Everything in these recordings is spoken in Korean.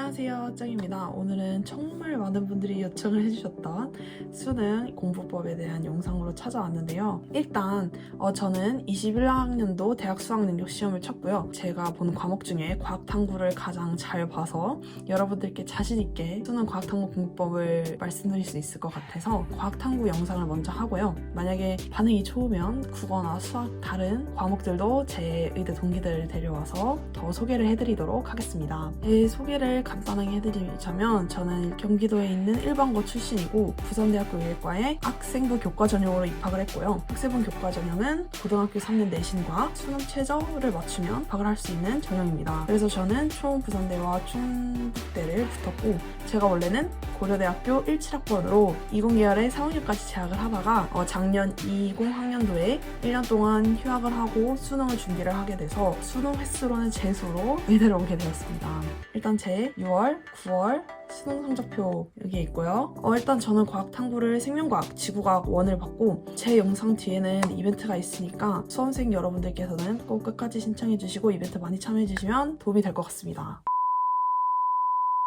안녕하세요, 짱입니다. 오늘은 정말 많은 분들이 요청을 해주셨던 수능 공부법에 대한 영상으로 찾아왔는데요. 일단 저는 21학년도 대학 수학능력 시험을 쳤고요. 제가 본 과목 중에 과학탐구를 가장 잘 봐서 여러분들께 자신있게 수능 과학탐구 공부법을 말씀드릴 수 있을 것 같아서 과학탐구 영상을 먼저 하고요. 만약에 반응이 좋으면 국어나 수학 다른 과목들도 제 의대 동기들을 데려와서 더 소개를 해드리도록 하겠습니다. 제 소개를 간단하게 해드리자면 저는 경기도에 있는 일반고 출신이고 부산대학교 의예과에 학생부 교과 전형으로 입학을 했고요. 학생부 교과 전형은 고등학교 3년 내신과 수능 최저를 맞추면 입학을 할 수 있는 전형입니다. 그래서 저는 충북부산대와 충북대를 붙었고 제가 원래는 고려대학교 17학번으로 20계열에 4학년까지 재학을 하다가 작년 20학년도에 1년 동안 휴학을 하고 수능을 준비를 하게 돼서 수능 횟수로는 재수로 의대를 오게 되었습니다. 일단 제 6월, 9월 수능 성적표 여기에 있고요. 일단 저는 과학탐구를 생명과학, 지구과학 1을 받고 제 영상 뒤에는 이벤트가 있으니까 수험생 여러분들께서는 꼭 끝까지 신청해주시고 이벤트 많이 참여해주시면 도움이 될 것 같습니다.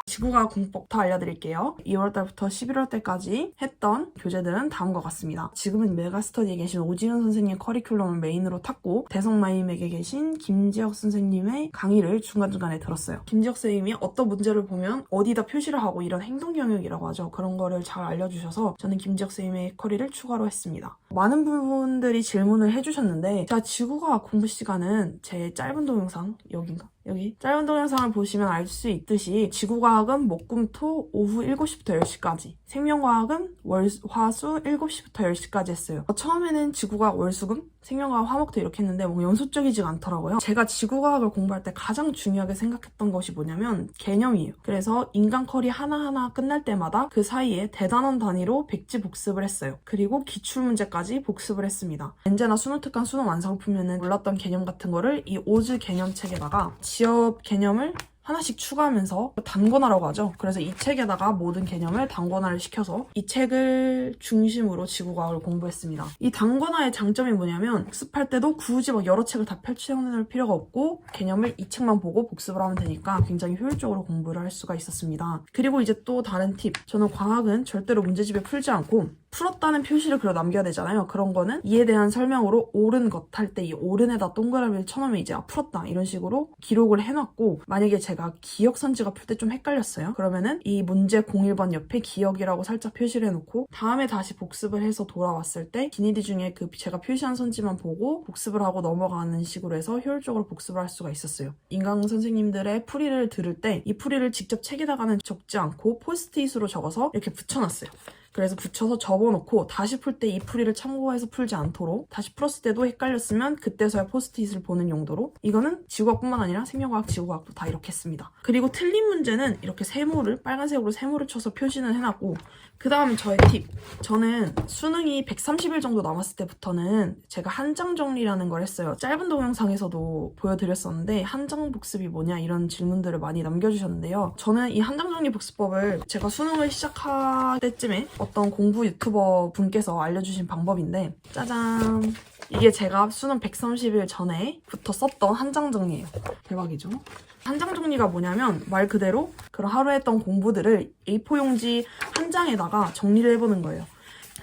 지구과학 공부법부터 알려드릴게요. 2월달부터 11월달까지 했던 교재들은 다음과 같습니다. 지금은 메가스터디에 계신 오지은 선생님 커리큘럼을 메인으로 탔고 대성마임에게 계신 김지혁 선생님의 강의를 중간중간에 들었어요. 김지혁 선생님이 어떤 문제를 보면 어디다 표시를 하고 이런 행동 영역이라고 하죠. 그런 거를 잘 알려주셔서 저는 김지혁 선생님의 커리를 추가로 했습니다. 많은 분들이 질문을 해주셨는데 제가 지구과학 공부 시간은 제 짧은 동영상 여긴가? 여기 짧은 동영상을 보시면 알 수 있듯이 지구과학은 목금토 오후 7시부터 10시까지 생명과학은 화수 7시부터 10시까지 했어요. 처음에는 지구과학 월수금 생명과학 화목도 이렇게 했는데 연속적이지가 않더라고요. 제가 지구과학을 공부할 때 가장 중요하게 생각했던 것이 뭐냐면 개념이에요. 그래서 인간 커리 하나하나 끝날 때마다 그 사이에 대단원 단위로 백지 복습을 했어요. 그리고 기출문제까지 복습을 했습니다. 엔제나 수능특강 수능 완성을 풀면은 몰랐던 개념 같은 거를 이 오즈 개념책에다가 지엽 개념을 하나씩 추가하면서 단권화라고 하죠. 그래서 이 책에다가 모든 개념을 단권화를 시켜서 이 책을 중심으로 지구과학을 공부했습니다. 이 단권화의 장점이 뭐냐면 복습할 때도 굳이 여러 책을 다 펼쳐놓을 필요가 없고 개념을 이 책만 보고 복습을 하면 되니까 굉장히 효율적으로 공부를 할 수가 있었습니다. 그리고 이제 또 다른 팁. 저는 과학은 절대로 문제집에 풀지 않고 풀었다는 표시를 그려 남겨야 되잖아요. 그런 거는 이에 대한 설명으로 옳은 것 할 때 이 옳은에다 동그라미를 쳐놓으면 이제 풀었다 이런 식으로 기록을 해놨고 만약에 제가 기억선지가 풀 때 좀 헷갈렸어요. 그러면은 이 문제 01번 옆에 기억이라고 살짝 표시를 해놓고 다음에 다시 복습을 해서 돌아왔을 때 기니디 중에 그 제가 표시한 선지만 보고 복습을 하고 넘어가는 식으로 해서 효율적으로 복습을 할 수가 있었어요. 인강 선생님들의 풀이를 들을 때 이 풀이를 직접 책에다가는 적지 않고 포스트잇으로 적어서 이렇게 붙여놨어요. 그래서 붙여서 접어놓고 다시 풀 때 이 풀이를 참고해서 풀지 않도록 다시 풀었을 때도 헷갈렸으면 그때서야 포스트잇을 보는 용도로 이거는 지구과학뿐만 아니라 생명과학, 지구과학도 다 이렇게 했습니다. 그리고 틀린 문제는 이렇게 세모를 빨간색으로 세모를 쳐서 표시는 해놨고 그 다음 저의 팁. 저는 수능이 130일 정도 남았을 때부터는 제가 한장 정리라는 걸 했어요. 짧은 동영상에서도 보여드렸었는데 한장 복습이 뭐냐 이런 질문들을 많이 남겨주셨는데요. 저는 이 한장 정리 복습법을 제가 수능을 시작할 때쯤에 어떤 공부 유튜버 분께서 알려주신 방법인데 짜잔! 이게 제가 수능 130일 전에부터 썼던 한장 정리예요. 대박이죠? 한장 정리가 뭐냐면 말 그대로 그런 하루에 했던 공부들을 A4 용지 한 장에다가 정리를 해보는 거예요.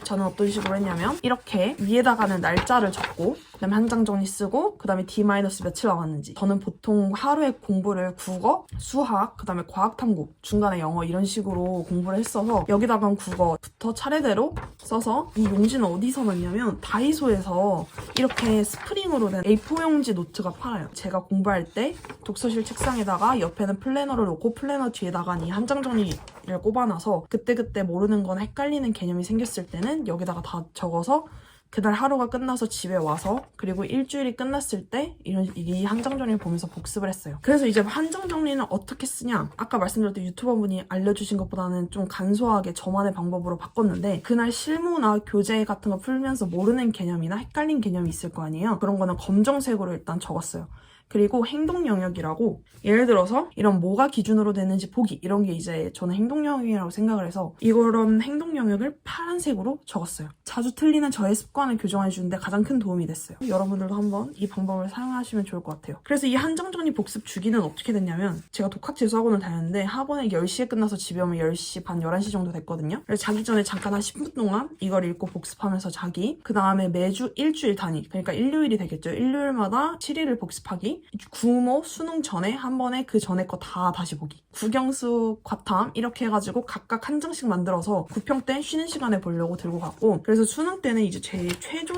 저는 어떤 식으로 했냐면 이렇게 위에다가는 날짜를 적고 그 다음에 한 장 정리 쓰고 그 다음에 D- 며칠 남았는지 저는 보통 하루에 공부를 국어, 수학, 그 다음에 과학탐구, 중간에 영어 이런 식으로 공부를 했어서 여기다가 국어부터 차례대로 써서 이 용지는 어디서 넣냐면 다이소에서 이렇게 스프링으로 된 A4 용지 노트가 팔아요. 제가 공부할 때 독서실 책상에다가 옆에는 플래너를 놓고 플래너 뒤에다가 이 한 장 정리를 꼽아놔서 그때그때 모르는 거나 헷갈리는 개념이 생겼을 때는 여기다가 다 적어서 그날 하루가 끝나서 집에 와서 그리고 일주일이 끝났을 때 이 한 장 정리를 보면서 복습을 했어요. 그래서 이제 한 장 정리는 어떻게 쓰냐 아까 말씀드렸던 유튜버분이 알려주신 것보다는 좀 간소하게 저만의 방법으로 바꿨는데 그날 실무나 교재 같은 거 풀면서 모르는 개념이나 헷갈린 개념이 있을 거 아니에요. 그런 거는 검정색으로 일단 적었어요. 그리고 행동 영역이라고 예를 들어서 이런 뭐가 기준으로 되는지 보기 이런 게 이제 저는 행동 영역이라고 생각을 해서 이런 행동 영역을 파란색으로 적었어요. 자주 틀리는 저의 습관을 교정해 주는데 가장 큰 도움이 됐어요. 여러분들도 한번 이 방법을 사용하시면 좋을 것 같아요. 그래서 이 한정정리 복습 주기는 어떻게 됐냐면 제가 독학재수학원을 다녔는데 학원에 10시에 끝나서 집에 오면 10시 반 11시 정도 됐거든요. 그래서 자기 전에 잠깐 한 10분 동안 이걸 읽고 복습하면서 자기 그 다음에 매주 일주일 단위 그러니까 일요일이 되겠죠. 일요일마다 7일을 복습하기 구모 수능 전에 한 번에 그 전에 거 다 다시 보기 국영수 과탐 이렇게 해가지고 각각 한 장씩 만들어서 구평 때 쉬는 시간에 보려고 들고 갔고 그래서 수능 때는 이제 제 최종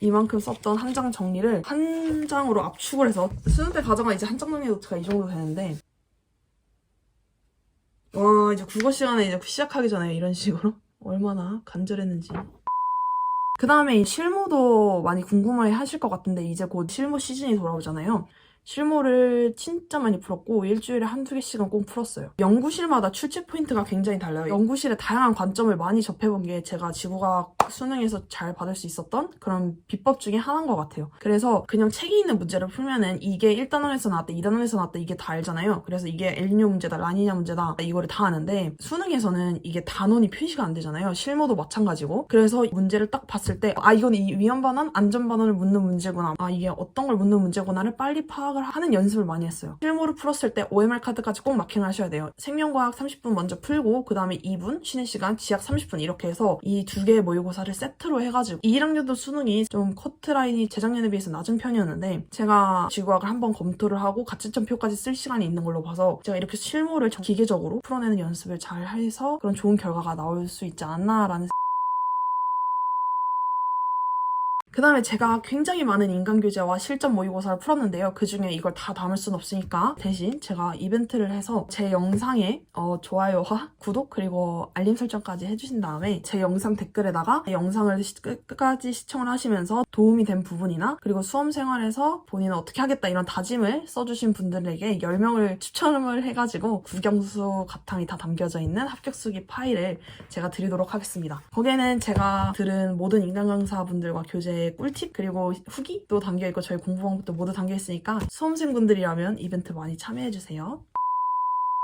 이만큼 썼던 한 장 정리를 한 장으로 압축을 해서 수능 때 가져간 이제 한 장 정리 노트가 이 정도 되는데 와 이제 국어 시간에 이제 시작하기 전에 이런 식으로 얼마나 간절했는지 그 다음에 실무도 많이 궁금해 하실 것 같은데 이제 곧 실무 시즌이 돌아오잖아요. 실무를 진짜 많이 풀었고 일주일에 한두 개씩은 꼭 풀었어요. 연구실마다 출제 포인트가 굉장히 달라요. 연구실의 다양한 관점을 많이 접해본 게 제가 지구과학 수능에서 잘 받을 수 있었던 그런 비법 중에 하나인 것 같아요. 그래서 그냥 책에 있는 문제를 풀면은 이게 1단원에서 나왔다, 2단원에서 나왔다 이게 다 알잖아요. 그래서 이게 엘니뇨 문제다, 라니냐 문제다 이거를 다 아는데 수능에서는 이게 단원이 표시가 안 되잖아요. 실무도 마찬가지고 그래서 문제를 딱 봤을 때 이건 이 위험반원, 안전반원을 묻는 문제구나. 이게 어떤 걸 묻는 문제구나를 빨리 파악을 하는 연습을 많이 했어요. 실무를 풀었을 때 OMR 카드까지 꼭 마킹을 하셔야 돼요. 생명과학 30분 먼저 풀고 그 다음에 2분 쉬는 시간, 지학 30분 이렇게 해서 이 두 개의 모의고사를 세트로 해가지고 1학년도 수능이 좀 커트라인이 재작년에 비해서 낮은 편이었는데 제가 지구학을 한번 검토를 하고 가채점표까지 쓸 시간이 있는 걸로 봐서 제가 이렇게 실무를 기계적으로 풀어내는 연습을 잘 해서 그런 좋은 결과가 나올 수 있지 않나라는 그 다음에 제가 굉장히 많은 인간교재와 실전 모의고사를 풀었는데요. 그 중에 이걸 다 담을 순 없으니까 대신 제가 이벤트를 해서 제 영상에 좋아요와 구독 그리고 알림 설정까지 해주신 다음에 제 영상 댓글에다가 영상을 끝까지 시청을 하시면서 도움이 된 부분이나 그리고 수험생활에서 본인은 어떻게 하겠다 이런 다짐을 써주신 분들에게 10명을 추첨을 해가지고 국영수 과탐이 다 담겨져 있는 합격수기 파일을 제가 드리도록 하겠습니다. 거기에는 제가 들은 모든 인간 강사분들과 교재 꿀팁 그리고 후기도 담겨있고 저희 공부 방법도 모두 담겨있으니까 수험생분들이라면 이벤트 많이 참여해주세요.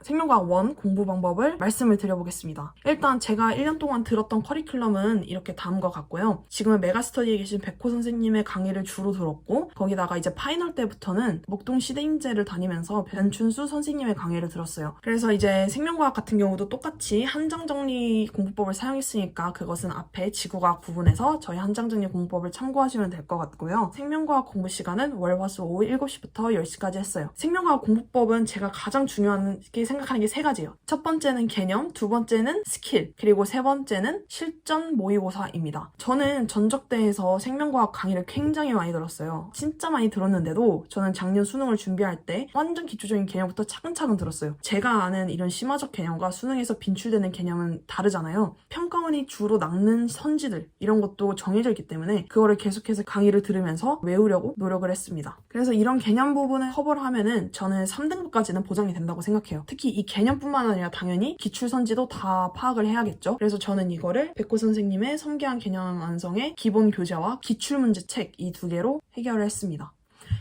생명과학 1 공부 방법을 말씀을 드려보겠습니다. 일단 제가 1년 동안 들었던 커리큘럼은 이렇게 다음과 같고요. 지금은 메가스터디에 계신 백호 선생님의 강의를 주로 들었고 거기다가 이제 파이널 때부터는 목동 시대인재를 다니면서 변춘수 선생님의 강의를 들었어요. 그래서 이제 생명과학 같은 경우도 똑같이 한장정리 공부법을 사용했으니까 그것은 앞에 지구과학 부분에서 저희 한장정리 공부법을 참고하시면 될 것 같고요. 생명과학 공부 시간은 월, 화, 수 오후 7시부터 10시까지 했어요. 생명과학 공부법은 제가 가장 중요한 게 생각하는 게 세 가지예요. 첫 번째는 개념, 두 번째는 스킬, 그리고 세 번째는 실전 모의고사입니다. 저는 전적대에서 생명과학 강의를 굉장히 많이 들었어요. 진짜 많이 들었는데도 저는 작년 수능을 준비할 때 완전 기초적인 개념부터 차근차근 들었어요. 제가 아는 이런 심화적 개념과 수능에서 빈출되는 개념은 다르잖아요. 평가원이 주로 낚는 선지들 이런 것도 정해져 있기 때문에 그거를 계속해서 강의를 들으면서 외우려고 노력을 했습니다. 그래서 이런 개념 부분을 커버를 하면은 저는 3등급까지는 보장이 된다고 생각해요. 특히 이 개념뿐만 아니라 당연히 기출선지도 다 파악을 해야겠죠. 그래서 저는 이거를 백호 선생님의 섬계한 개념 완성의 기본 교재와 기출문제책 이 두 개로 해결을 했습니다.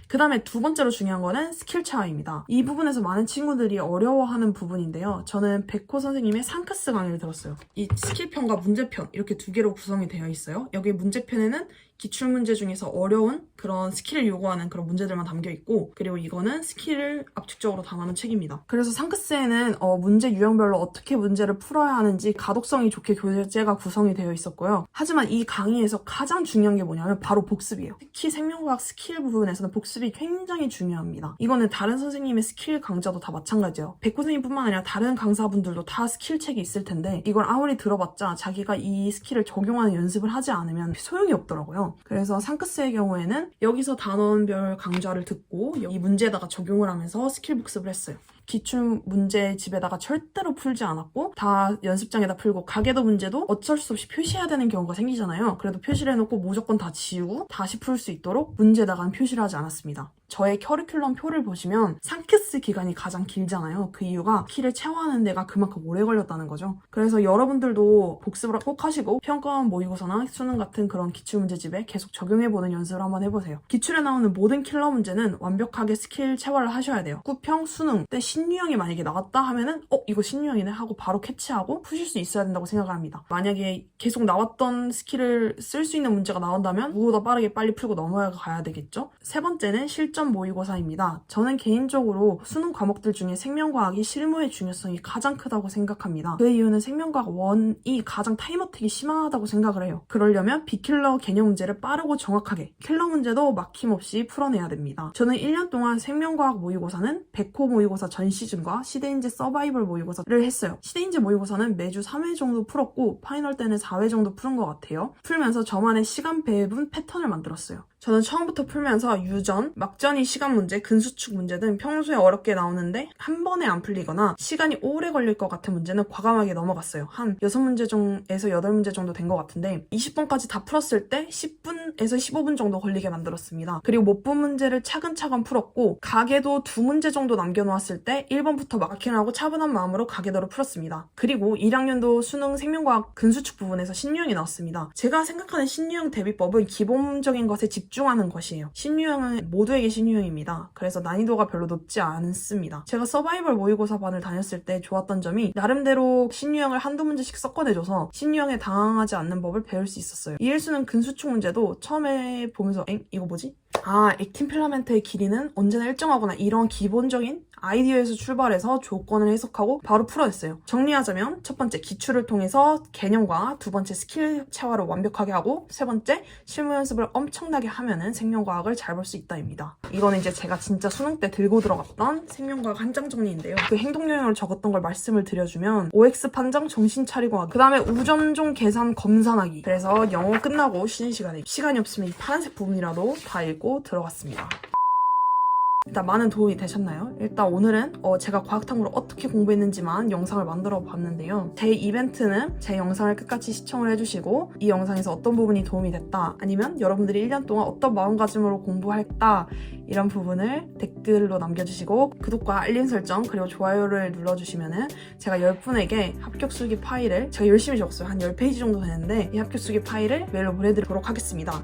그 다음에 두 번째로 중요한 거는 스킬 체화입니다. 이 부분에서 많은 친구들이 어려워하는 부분인데요. 저는 백호 선생님의 상크스 강의를 들었어요. 이 스킬편과 문제편 이렇게 두 개로 구성이 되어 있어요. 여기 문제편에는 기출문제 중에서 어려운 그런 스킬을 요구하는 그런 문제들만 담겨있고 그리고 이거는 스킬을 압축적으로 담아놓은 책입니다. 그래서 상크스에는 문제 유형별로 어떻게 문제를 풀어야 하는지 가독성이 좋게 교재가 구성이 되어 있었고요. 하지만 이 강의에서 가장 중요한 게 뭐냐면 바로 복습이에요. 특히 생명과학 스킬 부분에서는 복습이 굉장히 중요합니다. 이거는 다른 선생님의 스킬 강좌도 다 마찬가지예요. 백호 선생님뿐만 아니라 다른 강사분들도 다 스킬 책이 있을 텐데 이걸 아무리 들어봤자 자기가 이 스킬을 적용하는 연습을 하지 않으면 소용이 없더라고요. 그래서 상크스의 경우에는 여기서 단원별 강좌를 듣고 이 문제에다가 적용을 하면서 스킬 복습을 했어요. 기출 문제 집에다가 절대로 풀지 않았고 다 연습장에다 풀고 가계도 문제도 어쩔 수 없이 표시해야 되는 경우가 생기잖아요. 그래도 표시를 해놓고 무조건 다 지우고 다시 풀 수 있도록 문제에다가는 표시를 하지 않았습니다. 저의 커리큘럼 표를 보시면 상크스 기간이 가장 길잖아요. 그 이유가 키를 채워하는 데가 그만큼 오래 걸렸다는 거죠. 그래서 여러분들도 복습을 꼭 하시고 평가원 모의고사나 수능 같은 그런 기출문제집에 계속 적용해보는 연습을 한번 해보세요. 기출에 나오는 모든 킬러 문제는 완벽하게 스킬 체화를 하셔야 돼요. 구평, 수능 때 신유형이 만약에 나왔다 하면은 이거 신유형이네 하고 바로 캐치하고 푸실 수 있어야 된다고 생각을 합니다. 만약에 계속 나왔던 스킬을 쓸 수 있는 문제가 나온다면 누구보다 빠르게 빨리 풀고 넘어가야 되겠죠? 세 번째는 실전 모의고사입니다. 저는 개인적으로 수능 과목들 중에 생명과학이 실무의 중요성이 가장 크다고 생각합니다. 그 이유는 생명과학 1이 가장 타임어택이 심하다고 생각을 해요. 그러려면 비킬러 개념 문제를 빠르고 정확하게, 킬러 문제도 막힘없이 풀어내야 됩니다. 저는 1년 동안 생명과학 모의고사는 백호 모의고사 전 시즌과 시대인재 서바이벌 모의고사를 했어요. 시대인재 모의고사는 매주 3회 정도 풀었고 파이널 때는 4회 정도 푸는 것 같아요. 풀면서 저만의 시간 배분 패턴을 만들었어요. 저는 처음부터 풀면서 유전, 막전이 시간 문제, 근수축 문제 등 평소에 어렵게 나오는데 한 번에 안 풀리거나 시간이 오래 걸릴 것 같은 문제는 과감하게 넘어갔어요. 한 6문제 중에서 8문제 정도 된 것 같은데 20번까지 다 풀었을 때 10분에서 15분 정도 걸리게 만들었습니다. 그리고 못 본 문제를 차근차근 풀었고 가계도 2문제 정도 남겨놓았을 때 1번부터 마킹하고 차분한 마음으로 가계도를 풀었습니다. 그리고 1학년도 수능 생명과학 근수축 부분에서 신유형이 나왔습니다. 제가 생각하는 신유형 대비법은 기본적인 것에 집중하는 것이에요. 신유형은 모두에게 신유형입니다. 그래서 난이도가 별로 높지 않습니다. 제가 서바이벌 모의고사반을 다녔을 때 좋았던 점이 나름대로 신유형을 한두 문제씩 섞어내줘서 신유형에 당황하지 않는 법을 배울 수 있었어요. 이일수는 근수축 문제도 처음에 보면서 이거 뭐지? 액틴 필라멘트의 길이는 언제나 일정하구나 이런 기본적인 아이디어에서 출발해서 조건을 해석하고 바로 풀어냈어요. 정리하자면 첫 번째 기출을 통해서 개념과 두 번째 스킬 체화를 완벽하게 하고 세 번째 실무 연습을 엄청나게 하면은 생명과학을 잘 볼 수 있다입니다. 이거는 이제 제가 진짜 수능 때 들고 들어갔던 생명과학 한 장 정리인데요. 그 행동요령을 적었던 걸 말씀을 드려주면 OX 판정 정신 차리고 하기, 그 다음에 우점종 계산 검산하기. 그래서 영어 끝나고 쉬는 시간에 시간이 없으면 이 파란색 부분이라도 다 읽고 들어갔습니다. 일단 많은 도움이 되셨나요? 일단 오늘은 제가 과학탐구를 어떻게 공부했는지만 영상을 만들어 봤는데요. 제 이벤트는 제 영상을 끝까지 시청을 해주시고 이 영상에서 어떤 부분이 도움이 됐다, 아니면 여러분들이 1년 동안 어떤 마음가짐으로 공부했다, 이런 부분을 댓글로 남겨주시고 구독과 알림 설정 그리고 좋아요를 눌러주시면은 제가 10분에게 합격수기 파일을, 제가 열심히 적었어요. 한 10페이지 정도 되는데 이 합격수기 파일을 메일로 보내드리도록 하겠습니다.